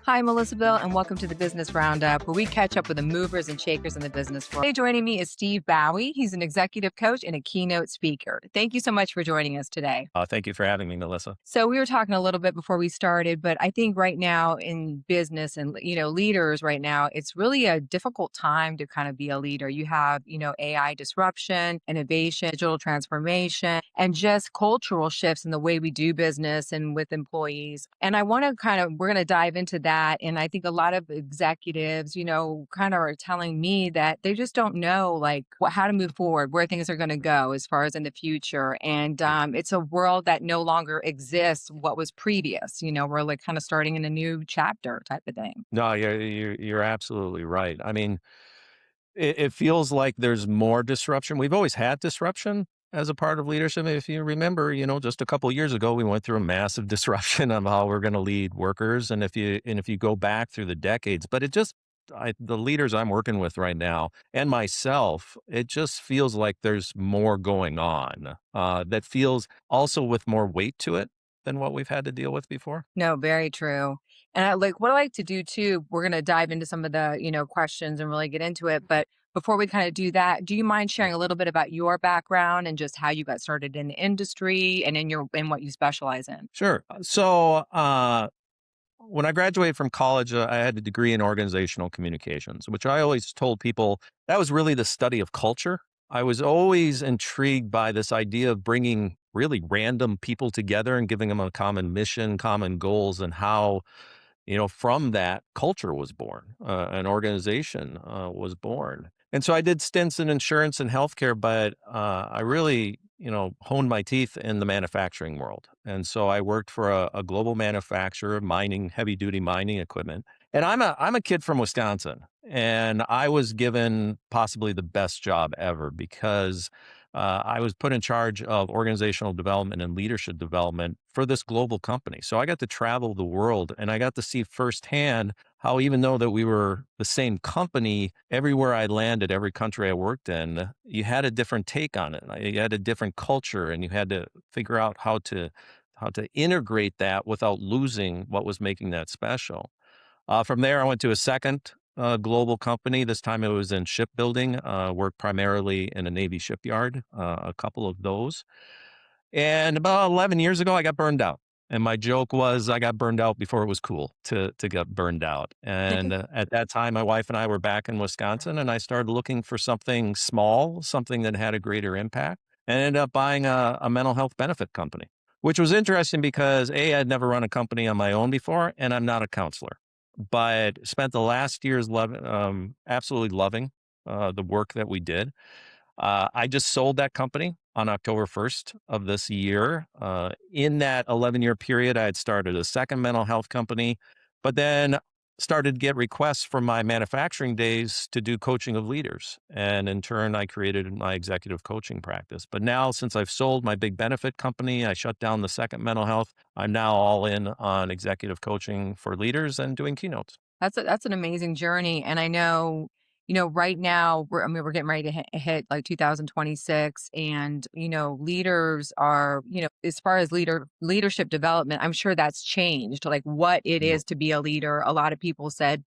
Hi, I'm Elizabeth, and welcome to the Business Roundup, where we catch up with the movers and shakers in the business world. Today, joining me is Steve Baue. He's an executive coach and a keynote speaker. Thank you so much for joining us today. Thank you for having me, Melissa. So we were talking a little bit before we started, but I think right now in business and leaders right now, it's really a difficult time to kind of be a leader. You have AI disruption, innovation, digital transformation, and just cultural shifts in the way we do business and with employees. And I want to we're going to dive into that. And I think a lot of executives, kind of are telling me that they just don't know how to move forward, where things are going to go as far as in the future. And it's a world that no longer exists what was previous. We're like kind of starting in a new chapter type of thing. No, you're absolutely right. I mean, it feels like there's more disruption. We've always had disruption as a part of leadership. If you remember, just a couple of years ago, we went through a massive disruption of how we're going to lead workers, and if you go back through the decades, but the leaders I'm working with right now and myself, it just feels like there's more going on. That feels also with more weight to it than what we've had to deal with before. No, very true. And what I like to do too, we're going to dive into some of the, questions and really get into it. But before we kind of do that, do you mind sharing a little bit about your background and just how you got started in the industry and in what you specialize in? Sure. So, when I graduated from college, I had a degree in organizational communications, which I always told people that was really the study of culture. I was always intrigued by this idea of bringing really random people together and giving them a common mission, common goals, and how, from that culture was born, an organization was born. And so I did stints in insurance and healthcare, but I really, honed my teeth in the manufacturing world. And so I worked for a global manufacturer of mining, heavy duty mining equipment. And I'm a kid from Wisconsin, and I was given possibly the best job ever because I was put in charge of organizational development and leadership development for this global company. So I got to travel the world, and I got to see firsthand how, even though that we were the same company, everywhere I landed, every country I worked in, you had a different take on it. You had a different culture, and you had to figure out how to integrate that without losing what was making that special. From there, I went to a second global company. This time it was in shipbuilding, worked primarily in a Navy shipyard, a couple of those. And about 11 years ago, I got burned out. And my joke was I got burned out before it was cool to get burned out. And at that time, my wife and I were back in Wisconsin, and I started looking for something small, something that had a greater impact, and ended up buying a mental health benefit company, which was interesting because I'd never run a company on my own before, and I'm not a counselor, but spent the last years absolutely loving the work that we did. I just sold that company on October 1st of this year. In that 11-year period, I had started a second mental health company, but then started to get requests from my manufacturing days to do coaching of leaders. And in turn, I created my executive coaching practice. But now, since I've sold my big benefit company, I shut down the second mental health. I'm now all in on executive coaching for leaders and doing keynotes. That's an amazing journey, and I know, right now we're getting ready to hit like 2026, and leaders are, as far as leadership development, I'm sure that's changed. Like what it Yeah. is to be a leader. A lot of people said,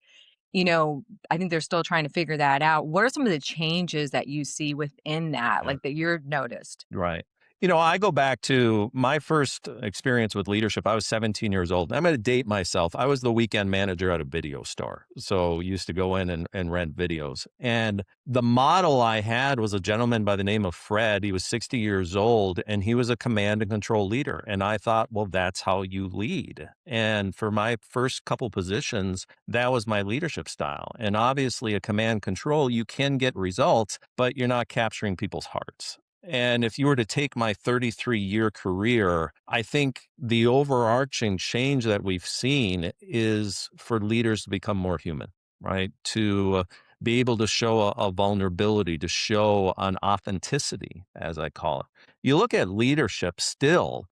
you know, I think they're still trying to figure that out. What are some of the changes that you see within that, Yeah. like that you're noticed? Right. I go back to my first experience with leadership. I was 17 years old. I'm going to date myself. I was the weekend manager at a video store. So used to go in and rent videos. And the model I had was a gentleman by the name of Fred. He was 60 years old, and he was a command and control leader. And I thought, well, that's how you lead. And for my first couple positions, that was my leadership style. And obviously a command control, you can get results, but you're not capturing people's hearts. And if you were to take my 33-year career, I think the overarching change that we've seen is for leaders to become more human, right? To be able to show a vulnerability, to show an authenticity, as I call it. You look at leadership still,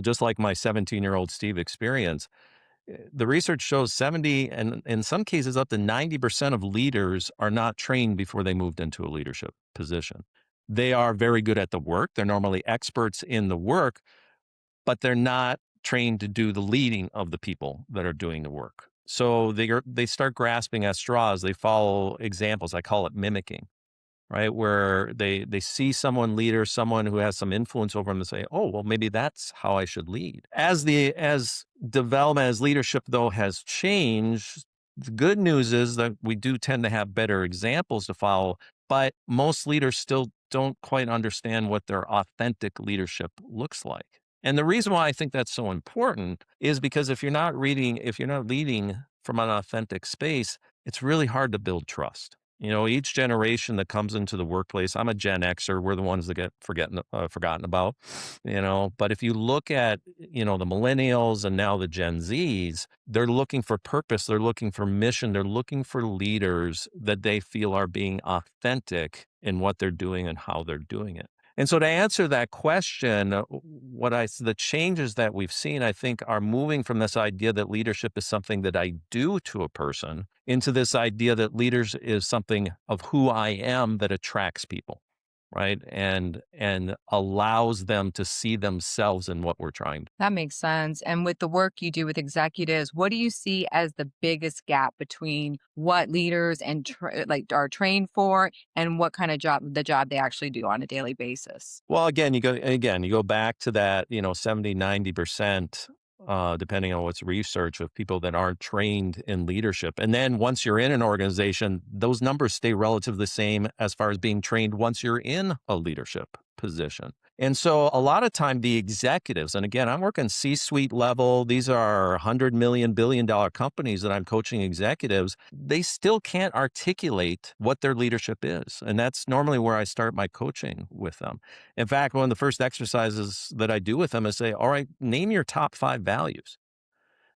just like my 17-year-old Steve experience, the research shows 70 and in some cases up to 90% of leaders are not trained before they moved into a leadership position. They are very good at the work. They're normally experts in the work, but they're not trained to do the leading of the people that are doing the work. So they start grasping at straws. They follow examples. I call it mimicking, right? Where they see someone leader, someone who has some influence over them, and say, "Oh, well, maybe that's how I should lead." As development, as leadership though has changed, the good news is that we do tend to have better examples to follow, but most leaders still don't quite understand what their authentic leadership looks like. And the reason why I think that's so important is because if you're not leading from an authentic space, it's really hard to build trust. Each generation that comes into the workplace, I'm a Gen Xer. We're the ones that get forgotten about, But if you look at, the millennials and now the Gen Zs, they're looking for purpose. They're looking for mission. They're looking for leaders that they feel are being authentic in what they're doing and how they're doing it. And so to answer that question, the changes that we've seen, I think, are moving from this idea that leadership is something that I do to a person into this idea that leaders is something of who I am that attracts people, right? And allows them to see themselves in what we're trying to. That makes sense. And with the work you do with executives, what do you see as the biggest gap between what leaders and like are trained for and what kind of job they actually do on a daily basis? Well, again, you go back to that, 70, 90%, depending on what's research of people that aren't trained in leadership. And then once you're in an organization, those numbers stay relatively the same as far as being trained once you're in a leadership position. And so a lot of time the executives, and again, I'm working C-suite level. These are 100 million, $1 billion companies that I'm coaching executives. They still can't articulate what their leadership is. And that's normally where I start my coaching with them. In fact, one of the first exercises that I do with them is say, all right, name your top 5 values.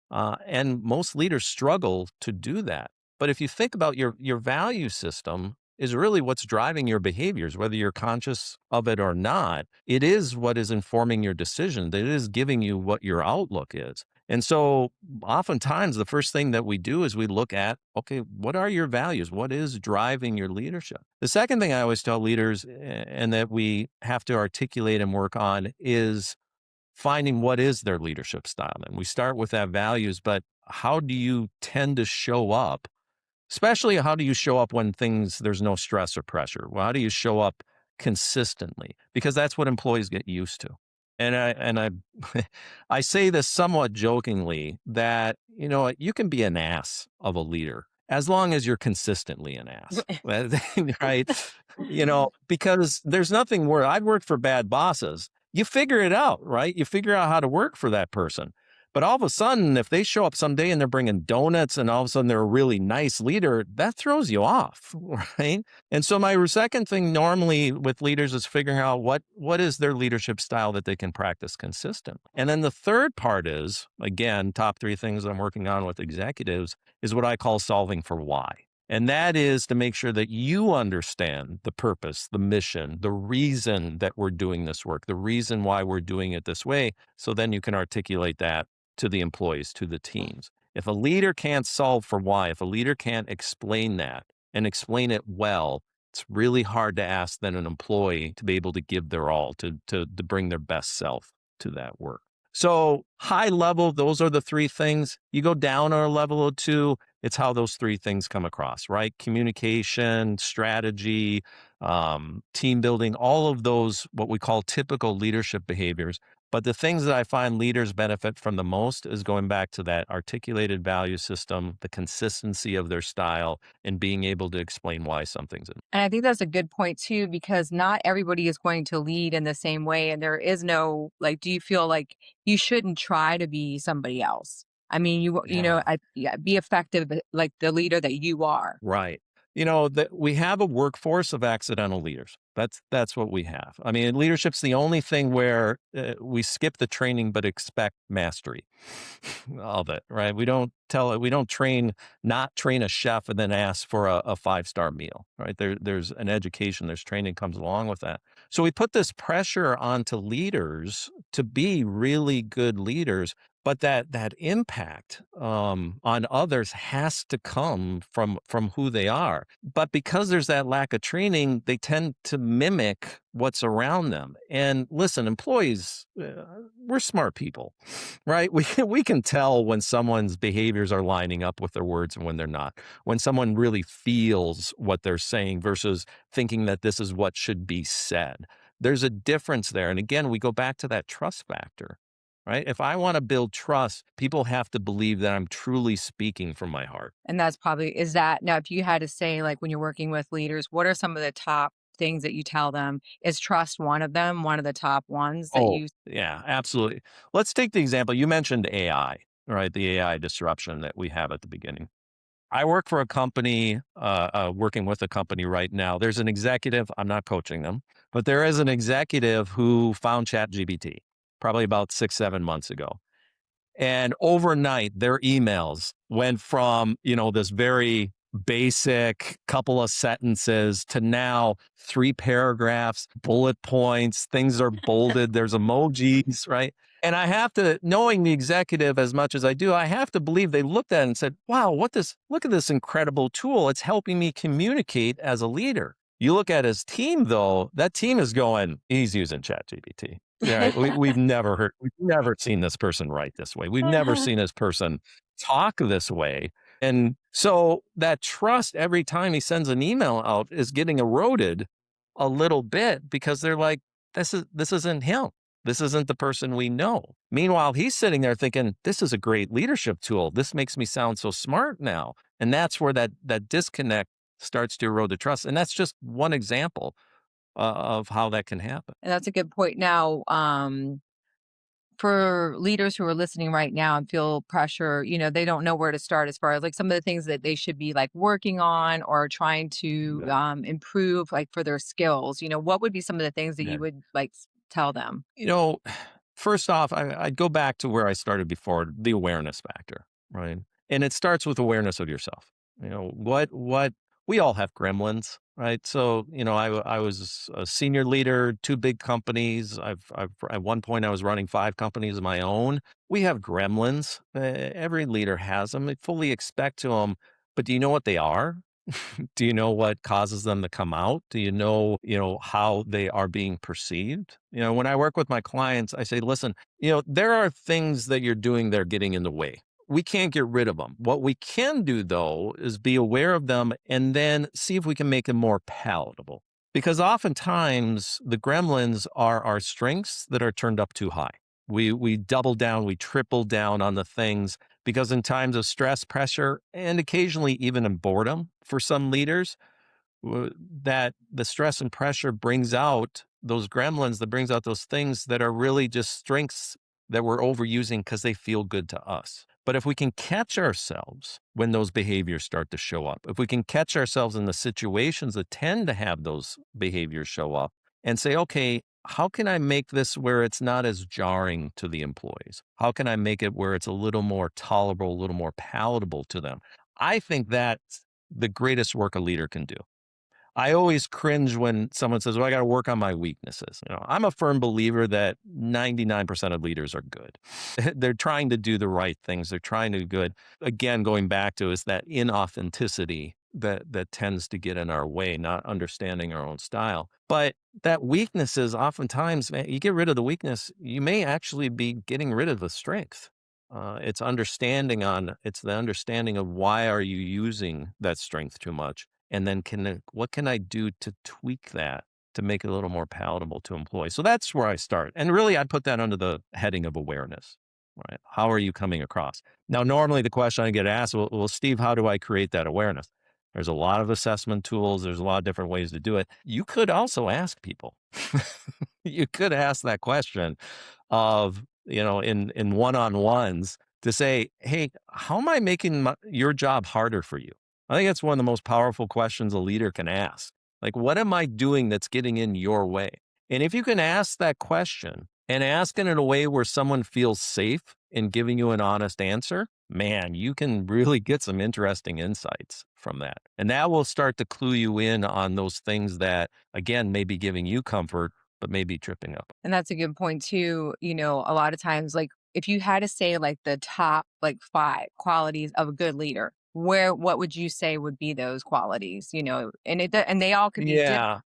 And most leaders struggle to do that. But if you think about your value system is really what's driving your behaviors, whether you're conscious of it or not, it is what is informing your decisions. It is giving you what your outlook is. And so oftentimes the first thing that we do is we look at, okay, what are your values? What is driving your leadership? The second thing I always tell leaders and that we have to articulate and work on is finding what is their leadership style. And we start with that values, but how do you tend to show up? Especially how do you show up when there's no stress or pressure? Well, how do you show up consistently? Because that's what employees get used to. And I I say this somewhat jokingly that, you can be an ass of a leader as long as you're consistently an ass. Right? Because there's nothing worse. I've worked for bad bosses. You figure it out, right? You figure out how to work for that person. But all of a sudden, if they show up someday and they're bringing donuts and all of a sudden they're a really nice leader, that throws you off, right? And so my second thing normally with leaders is figuring out what is their leadership style that they can practice consistent. And then the third part is, again, top 3 things I'm working on with executives is what I call solving for why. And that is to make sure that you understand the purpose, the mission, the reason that we're doing this work, the reason why we're doing it this way. So then you can articulate that to the employees, to the teams. If a leader can't solve for why, if a leader can't explain that and explain it well, it's really hard to ask then an employee to be able to give their all, to bring their best self to that work. So high level, those are the 3 things. You go down a level or 2, it's how those 3 things come across, right? Communication, strategy, team building, all of those, what we call typical leadership behaviors. But the things that I find leaders benefit from the most is going back to that articulated value system, the consistency of their style, and being able to explain why something's in. And I think that's a good point too, because not everybody is going to lead in the same way. And there is no, like, do you feel like you shouldn't try to be somebody else? I mean, Yeah. yeah, be effective, like the leader that you are. Right. That we have a workforce of accidental leaders. That's what we have. I mean, leadership's the only thing where we skip the training but expect mastery of it, right? We don't not train a chef and then ask for a 5-star meal, right? There's an education, there's training comes along with that. So we put this pressure onto leaders to be really good leaders, but that impact on others has to come from who they are. But because there's that lack of training, they tend to mimic what's around them. And listen, employees, we're smart people, right? We can tell when someone's behaviors are lining up with their words and when they're not. When someone really feels what they're saying versus thinking that this is what should be said. There's a difference there. And again, we go back to that trust factor, right? If I want to build trust, people have to believe that I'm truly speaking from my heart. And that's probably is that now if you had to say, like, when you're working with leaders, what are some of the top things that you tell them? Is trust one of them, one of the top ones that Oh, you yeah, absolutely. Let's take the example. You mentioned AI, right? The AI disruption that we have at the beginning. I work for a company, working with a company right now. There's an executive, I'm not coaching them, but there is an executive who found ChatGPT probably about 6, 7 months ago. And overnight, their emails went from, this very basic couple of sentences to now 3 paragraphs, bullet points, things are bolded, there's emojis, right? And I have to, knowing the executive as much as I do, I have to believe they looked at it and said, wow, look at this incredible tool. It's helping me communicate as a leader. You look at his team, though, that team is going, he's using ChatGPT. Yeah, right. We've never seen this person write this way. We've never seen this person talk this way. And so that trust every time he sends an email out is getting eroded a little bit because they're like, this isn't him. This isn't the person we know. Meanwhile, he's sitting there thinking, this is a great leadership tool. This makes me sound so smart now. And that's where that disconnect starts to erode the trust. And that's just one example of how that can happen. and that's a good point. Now, for leaders who are listening right now and feel pressure, they don't know where to start as far as like some of the things that they should be like working on or trying to Yeah. improve like for their skills. What would be some of the things that Yeah. you would like tell them? You know, first off, I'd go back to where I started before, the awareness factor, right? And it starts with awareness of yourself. What we all have gremlins, right? So, I was a senior leader, 2 big companies. At one point I was running 5 companies of my own. We have gremlins. Every leader has them. They fully expect to them. But do you know what they are? Do you know what causes them to come out? Do you know how they are being perceived? When I work with my clients, I say, listen, there are things that you're doing that are getting in the way. We can't get rid of them. What we can do though is be aware of them and then see if we can make them more palatable. Because oftentimes the gremlins are our strengths that are turned up too high. We double down, we triple down on the things because in times of stress, pressure, and occasionally even in boredom for some leaders, that the stress and pressure brings out those gremlins, that brings out those things that are really just strengths that we're overusing because they feel good to us. But if we can catch ourselves when those behaviors start to show up, if we can catch ourselves in the situations that tend to have those behaviors show up and say, okay, how can I make this where it's not as jarring to the employees? How can I make it where it's a little more tolerable, a little more palatable to them? I think that's the greatest work a leader can do. I always cringe when someone says, well, I got to work on my weaknesses. I'm a firm believer that 99% of leaders are good. They're trying to do the right things. They're trying to do good. Again, going back to is that inauthenticity that tends to get in our way, not understanding our own style. But that weakness is oftentimes, man, you get rid of the weakness, you may actually be getting rid of the strength. It's the understanding of why are you using that strength too much, and then what can I do to tweak that to make it a little more palatable to employees? So that's where I start. And really, I put that under the heading of awareness, right? How are you coming across? Now, normally the question I get asked, well, Steve, how do I create that awareness? There's a lot of assessment tools. There's a lot of different ways to do it. You could also ask people. You could ask that question of, in one-on-ones to say, hey, how am I making your job harder for you? I think that's one of the most powerful questions a leader can ask. Like, what am I doing that's getting in your way? And if you can ask that question and ask it in a way where someone feels safe in giving you an honest answer, man, you can really get some interesting insights from that. And that will start to clue you in on those things that, again, may be giving you comfort, but may be tripping up. And that's a good point too. A lot of times, like if you had to say like the top like 5 qualities of a good leader, what would you say would be those qualities, you know? And they all could be different. Yeah.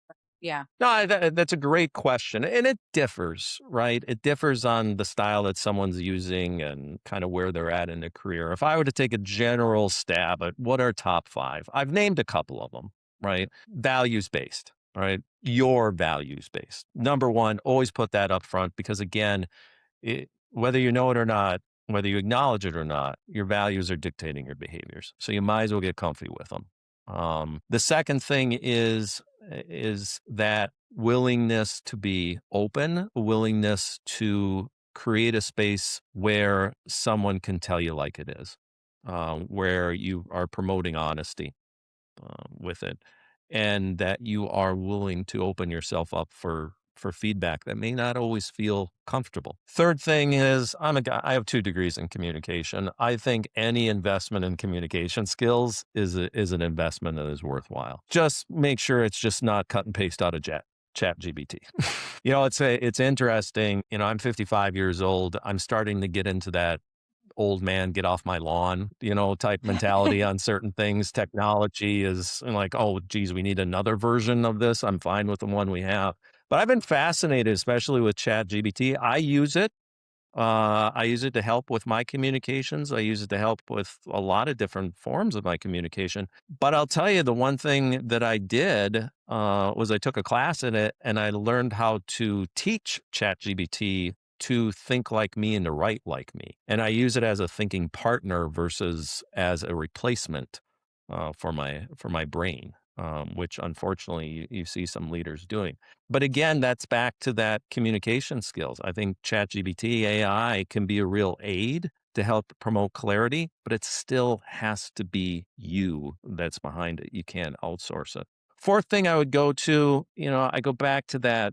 Yeah. No, that's a great question, and it differs, right? It differs on the style that someone's using and kind of where they're at in their career. If I were to take a general stab at what are top 5, I've named a couple of them, right? Values-based, right? Your values-based. Number 1, always put that up front because again, whether you know it or not, whether you acknowledge it or not, your values are dictating your behaviors. So you might as well get comfy with them. The second thing is that willingness to be open, willingness to create a space where someone can tell you like it is, where you are promoting honesty with it, and that you are willing to open yourself up for feedback that may not always feel comfortable. Third thing is I'm a guy. I have 2 degrees in communication. I think any investment in communication skills is an investment that is worthwhile. Just make sure it's just not cut and paste out of Chat GBT. It's interesting. I'm 55 years old. I'm starting to get into that old man get off my lawn, type mentality on certain things. Technology is like, oh, geez, we need another version of this. I'm fine with the one we have. But I've been fascinated, especially with Chat GBT. I use it to help with my communications. I use it to help with a lot of different forms of my communication. But I'll tell you, the one thing that I did was I took a class in it and I learned how to teach ChatGPT to think like me and to write like me. And I use it as a thinking partner versus as a replacement for my brain, which unfortunately you see some leaders doing. But again, that's back to that communication skills. I think ChatGPT AI can be a real aid to help promote clarity, but it still has to be you that's behind it. You can't outsource it. Fourth thing I would go to, I go back to that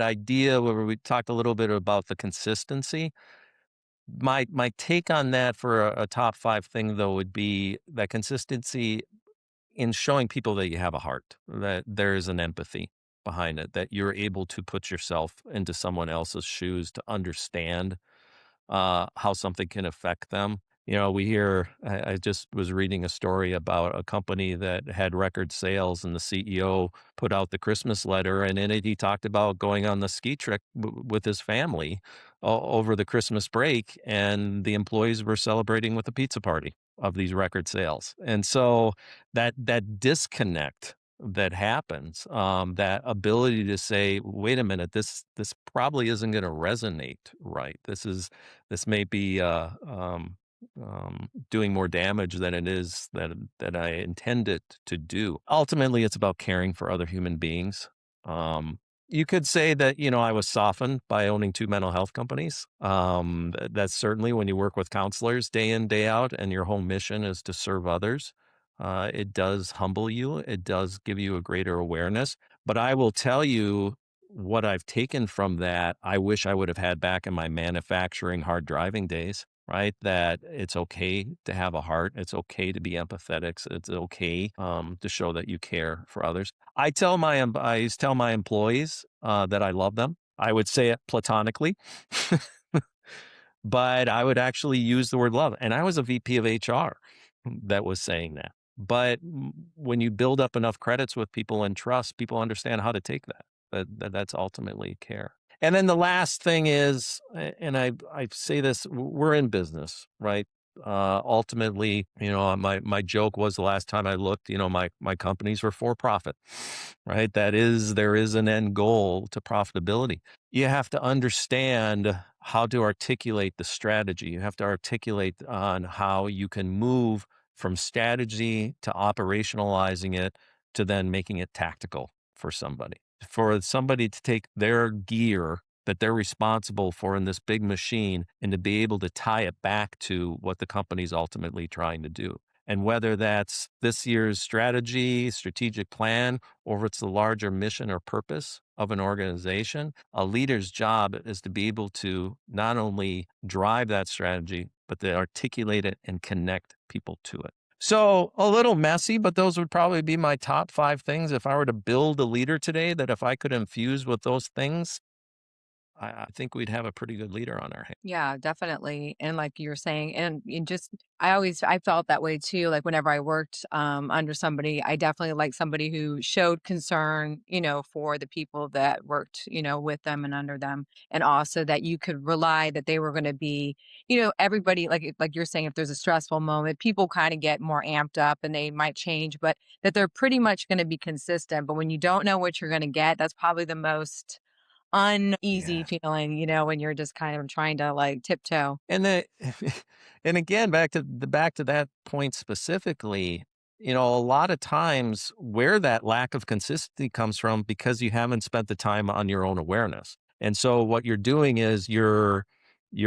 idea where we talked a little bit about the consistency. My take on that for a top 5 thing though would be that consistency in showing people that you have a heart, that there is an empathy behind it, that you're able to put yourself into someone else's shoes to understand how something can affect them. We hear, I just was reading a story about a company that had record sales, and the CEO put out the Christmas letter. And in it, he talked about going on the ski trip with his family over the Christmas break. And the employees were celebrating with a pizza party of these record sales. And so that disconnect that happens, that ability to say, wait a minute, this probably isn't going to resonate right. This may be doing more damage than it is that I intend it to do. Ultimately, it's about caring for other human beings. Um, you could say that I was softened by owning 2 mental health companies. That's certainly when you work with counselors day in day out, and your whole mission is to serve others. It does humble you. It does give you a greater awareness. But I will tell you what I've taken from that. I wish I would have had back in my manufacturing hard driving days, right? That it's okay to have a heart. It's okay to be empathetic. It's okay to show that you care for others. I used to tell my employees that I love them. I would say it platonically, but I would actually use the word love. And I was a VP of HR that was saying that. But when you build up enough credits with people and trust, people understand how to take that. That's ultimately care. And then the last thing is, and I say this, we're in business, right? Ultimately, my joke was the last time I looked, my companies were for profit, right? There is an end goal to profitability. You have to understand how to articulate the strategy. You have to articulate on how you can move from strategy to operationalizing it to then making it tactical for somebody. For somebody to take their gear that they're responsible for in this big machine and to be able to tie it back to what the company's ultimately trying to do. And whether that's this year's strategic plan, or if it's the larger mission or purpose of an organization, a leader's job is to be able to not only drive that strategy, but to articulate it and connect people to it. So a little messy, but those would probably be my top 5 things. If I were to build a leader today, that if I could infuse with those things, I think we'd have a pretty good leader on our hands. Yeah, definitely. And like you're saying, and you just I felt that way too. Like whenever I worked under somebody, I definitely like somebody who showed concern, for the people that worked, with them and under them. And also that you could rely that they were going to be, everybody like you're saying, if there's a stressful moment, people kind of get more amped up and they might change, but that they're pretty much going to be consistent. But when you don't know what you're going to get, that's probably the most uneasy Yeah. feeling, when you're just kind of trying to, like, tiptoe. And the and again, back to that point specifically, a lot of times where that lack of consistency comes from because you haven't spent the time on your own awareness. And so what you're doing is you're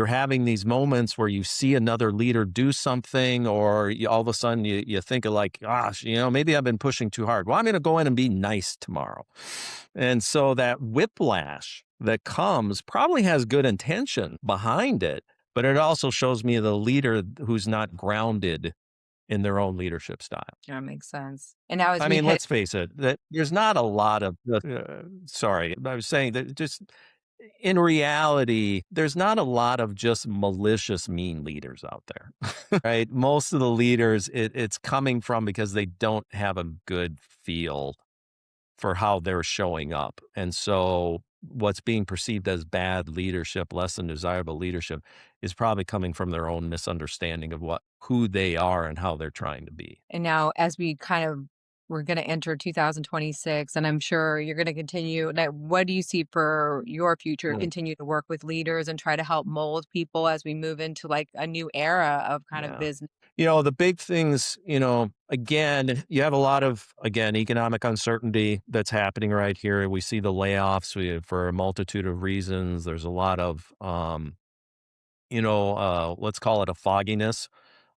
having these moments where you see another leader do something, or all of a sudden you think of like, gosh, maybe I've been pushing too hard. Well, I'm going to go in and be nice tomorrow. And so that whiplash that comes probably has good intention behind it, but it also shows me the leader who's not grounded in their own leadership style. That makes sense. And now as I we mean, hit let's face it, that there's not a lot of, sorry, I was saying that just in reality, there's not a lot of just malicious, mean leaders out there, right? Most of the leaders, it's coming from because they don't have a good feel for how they're showing up. And so what's being perceived as bad leadership, less than desirable leadership, is probably coming from their own misunderstanding of who they are and how they're trying to be. and now as we kind of we're gonna enter 2026, and I'm sure you're gonna continue like, what do you see for your future? Mm, Continue to work with leaders and try to help mold people as we move into, like, a new era of kind of yeah. business. The big things, again, you have a lot of, again, economic uncertainty that's happening right here. We see the layoffs for a multitude of reasons. There's a lot of, let's call it a fogginess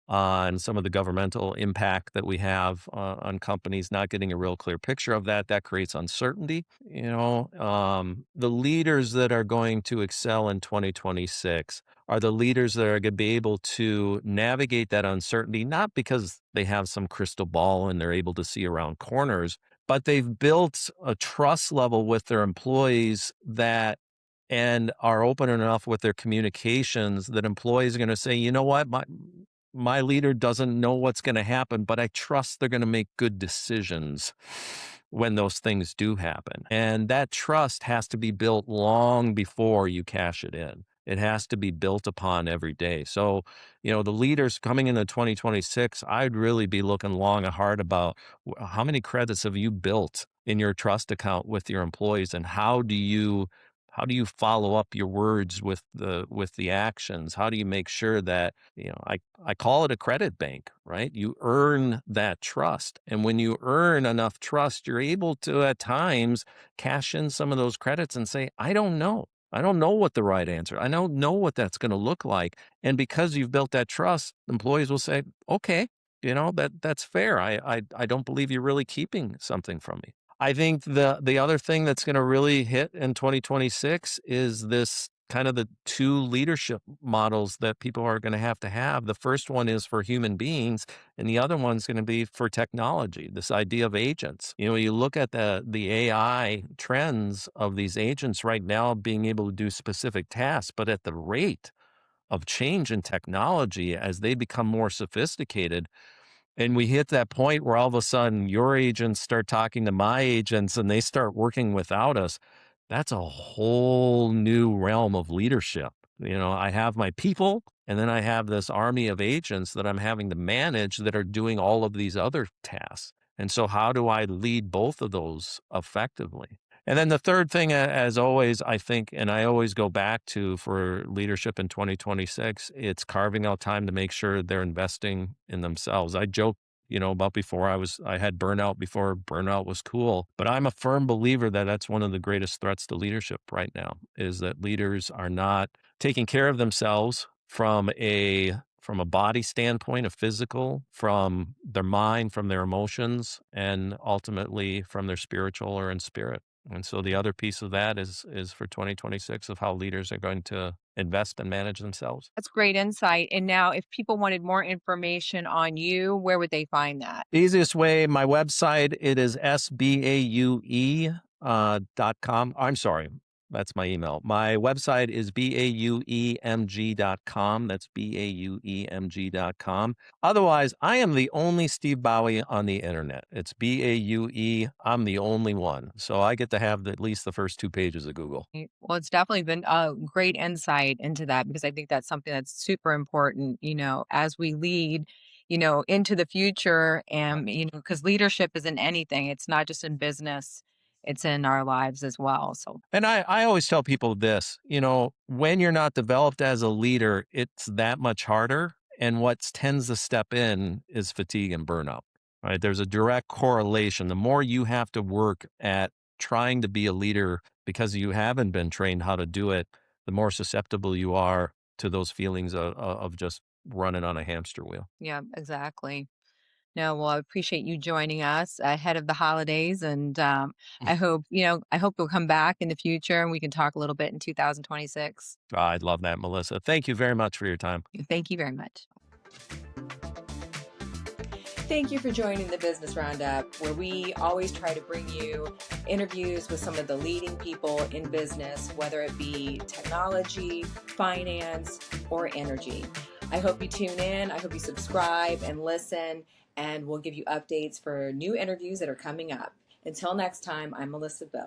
on some of the governmental impact that we have on companies not getting a real clear picture of that. That creates uncertainty. The leaders that are going to excel in 2026 are the leaders that are going to be able to navigate that uncertainty, not because they have some crystal ball and they're able to see around corners, but they've built a trust level with their employees that and are open enough with their communications that employees are going to say, you know what, my leader doesn't know what's going to happen, but I trust they're going to make good decisions when those things do happen. And that trust has to be built long before you cash it in. It has to be built upon every day. So, the leaders coming into 2026, I'd really be looking long and hard about how many credits have you built in your trust account with your employees, and how do you follow up your words with the actions? How do you make sure that, I call it a credit bank, right? You earn that trust. And when you earn enough trust, you're able to at times cash in some of those credits and say, I don't know. I don't know what the right answer. I don't know what that's going to look like. And because you've built that trust, employees will say, okay, that's fair. I don't believe you're really keeping something from me. I think the other thing that's gonna really hit in 2026 is this kind of the 2 leadership models that people are gonna have to have. The first one is for human beings, and the other one's gonna be for technology, this idea of agents. You look at the AI trends of these agents right now being able to do specific tasks, but at the rate of change in technology as they become more sophisticated, and we hit that point where all of a sudden your agents start talking to my agents and they start working without us. That's a whole new realm of leadership. I have my people and then I have this army of agents that I'm having to manage that are doing all of these other tasks. And so, how do I lead both of those effectively? And then the third thing, as always, I think, and I always go back to for leadership in 2026, it's carving out time to make sure they're investing in themselves. I joke, about before I had burnout before burnout was cool, but I'm a firm believer that that's one of the greatest threats to leadership right now is that leaders are not taking care of themselves from a body standpoint, a physical, from their mind, from their emotions, and ultimately from their spiritual or in spirit. And so the other piece of that is for 2026 of how leaders are going to invest and manage themselves. That's great insight, and now if people wanted more information on you, where would they find that? Easiest way, my website, it is SBAUE, .com. I'm sorry. That's my email. My website is BAUEMG.com. That's BAUEMG.com. Otherwise, I am the only Steve Baue on the internet. It's BAUE. I'm the only one. So I get to have at least the first 2 pages of Google. Well, it's definitely been a great insight into that because I think that's something that's super important, as we lead, into the future. And, because leadership isn't anything, it's not just in business, it's in our lives as well. So, And I always tell people this, when you're not developed as a leader, it's that much harder. And what tends to step in is fatigue and burnout, right? There's a direct correlation. The more you have to work at trying to be a leader because you haven't been trained how to do it, the more susceptible you are to those feelings of just running on a hamster wheel. yeah, exactly. No, well, I appreciate you joining us ahead of the holidays. And I hope you'll come back in the future and we can talk a little bit in 2026. I'd love that, Melissa. Thank you very much for your time. Thank you very much. Thank you for joining the Business Roundup, where we always try to bring you interviews with some of the leading people in business, whether it be technology, finance, or energy. I hope you tune in. I hope you subscribe and listen, and we'll give you updates for new interviews that are coming up. Until next time, I'm Melissa Bill.